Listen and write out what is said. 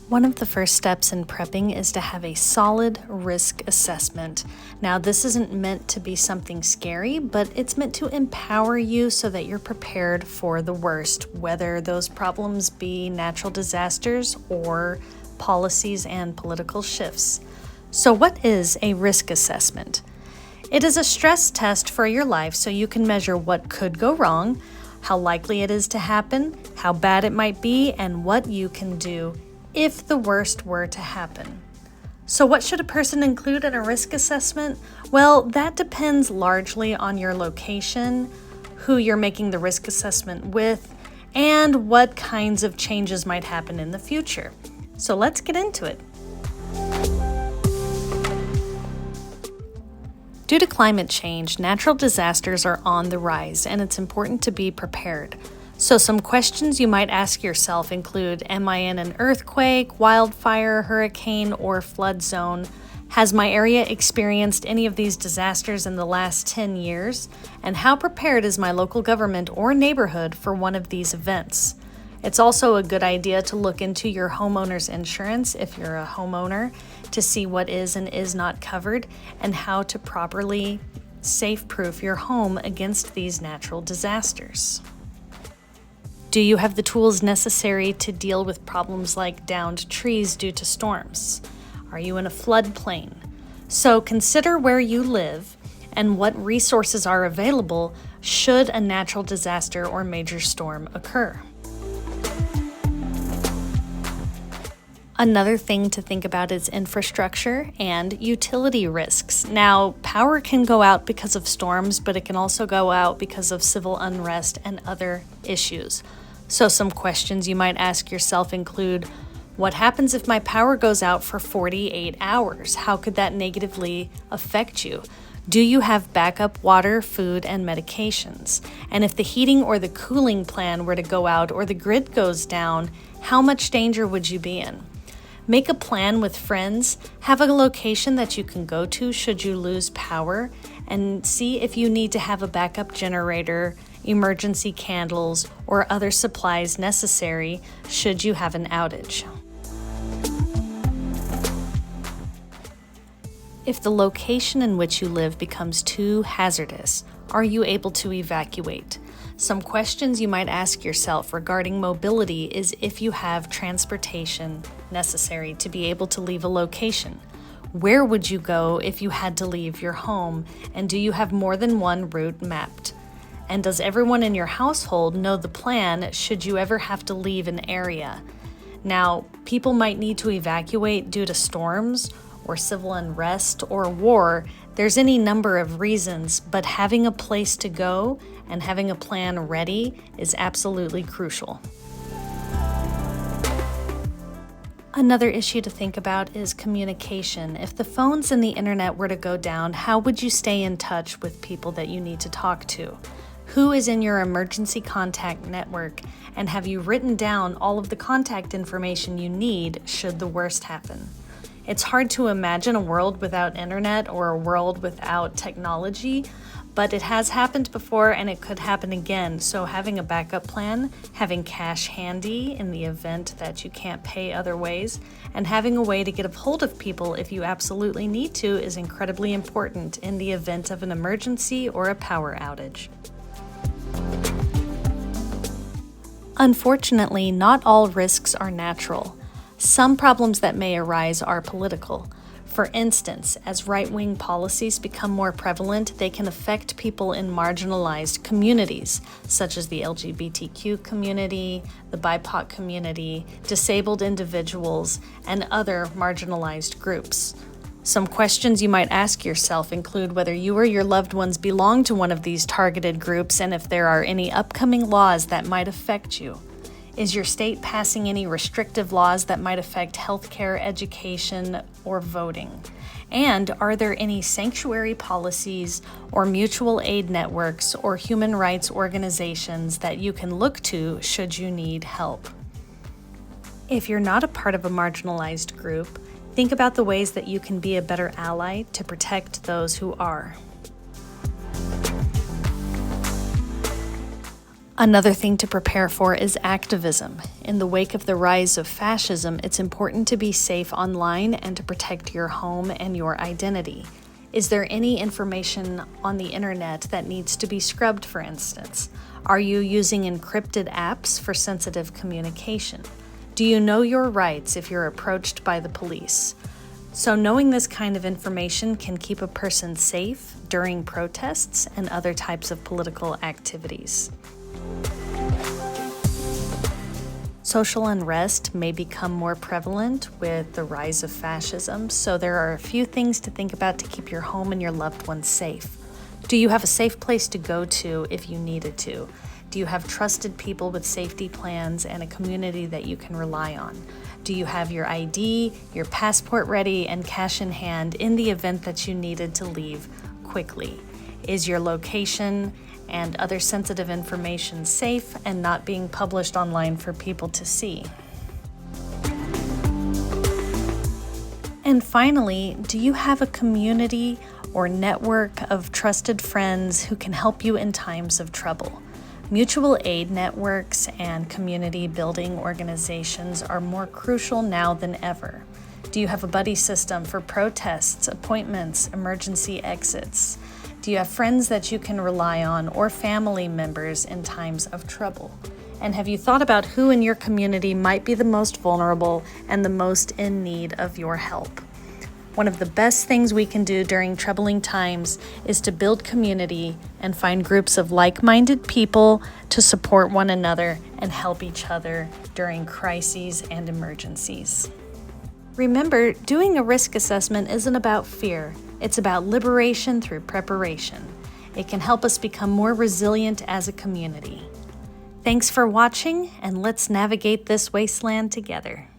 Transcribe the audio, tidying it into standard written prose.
One of the first steps in prepping is to have a solid risk assessment. Now, this isn't meant to be something scary, but it's meant to empower you so that you're prepared for the worst, whether those problems be natural disasters or policies and political shifts. So, what is a risk assessment? It is a stress test for your life so you can measure what could go wrong, how likely it is to happen, how bad it might be, and what you can do if the worst were to happen. So what should a person include in a risk assessment? Well, that depends largely on your location, who you're making the risk assessment with, and what kinds of changes might happen in the future. So let's get into it. Due to climate change, natural disasters are on the rise, and it's important to be prepared. So some questions you might ask yourself include, am I in an earthquake, wildfire, hurricane, or flood zone? Has my area experienced any of these disasters in the last 10 years? And how prepared is my local government or neighborhood for one of these events? It's also a good idea to look into your homeowner's insurance if you're a homeowner to see what is and is not covered and how to properly safe-proof your home against these natural disasters. Do you have the tools necessary to deal with problems like downed trees due to storms? Are you in a floodplain? So consider where you live and what resources are available should a natural disaster or major storm occur. Another thing to think about is infrastructure and utility risks. Now, power can go out because of storms, but it can also go out because of civil unrest and other issues. So some questions you might ask yourself include, what happens if my power goes out for 48 hours? How could that negatively affect you? Do you have backup water, food, and medications? And if the heating or the cooling plan were to go out or the grid goes down, how much danger would you be in? Make a plan with friends, have a location that you can go to should you lose power, and see if you need to have a backup generator, emergency candles, or other supplies necessary should you have an outage. If the location in which you live becomes too hazardous, are you able to evacuate? Some questions you might ask yourself regarding mobility is if you have transportation necessary to be able to leave a location. Where would you go if you had to leave your home, and do you have more than one route mapped? And does everyone in your household know the plan should you ever have to leave an area? Now, people might need to evacuate due to storms or civil unrest or war. There's any number of reasons, but having a place to go and having a plan ready is absolutely crucial. Another issue to think about is communication. If the phones and the internet were to go down, how would you stay in touch with people that you need to talk to? Who is in your emergency contact network? And have you written down all of the contact information you need should the worst happen? It's hard to imagine a world without internet or a world without technology, but it has happened before and it could happen again. So having a backup plan, having cash handy in the event that you can't pay other ways, and having a way to get a hold of people if you absolutely need to is incredibly important in the event of an emergency or a power outage. Unfortunately, not all risks are natural. Some problems that may arise are political. For instance, as right-wing policies become more prevalent, they can affect people in marginalized communities, such as the LGBTQ community, the BIPOC community, disabled individuals, and other marginalized groups. Some questions you might ask yourself include whether you or your loved ones belong to one of these targeted groups and if there are any upcoming laws that might affect you. Is your state passing any restrictive laws that might affect healthcare, education, or voting? And are there any sanctuary policies or mutual aid networks or human rights organizations that you can look to should you need help? If you're not a part of a marginalized group, think about the ways that you can be a better ally to protect those who are. Another thing to prepare for is activism. In the wake of the rise of fascism, it's important to be safe online and to protect your home and your identity. Is there any information on the internet that needs to be scrubbed, for instance? Are you using encrypted apps for sensitive communication? Do you know your rights if you're approached by the police? So knowing this kind of information can keep a person safe during protests and other types of political activities. Social unrest may become more prevalent with the rise of fascism, so there are a few things to think about to keep your home and your loved ones safe. Do you have a safe place to go to if you needed to? Do you have trusted people with safety plans and a community that you can rely on? Do you have your ID, your passport ready, and cash in hand in the event that you needed to leave quickly? Is your location and other sensitive information safe and not being published online for people to see? And finally, do you have a community or network of trusted friends who can help you in times of trouble? Mutual aid networks and community building organizations are more crucial now than ever. Do you have a buddy system for protests, appointments, emergency exits? Do you have friends that you can rely on or family members in times of trouble? And have you thought about who in your community might be the most vulnerable and the most in need of your help? One of the best things we can do during troubling times is to build community and find groups of like-minded people to support one another and help each other during crises and emergencies. Remember, doing a risk assessment isn't about fear. It's about liberation through preparation. It can help us become more resilient as a community. Thanks for watching, and let's navigate this wasteland together.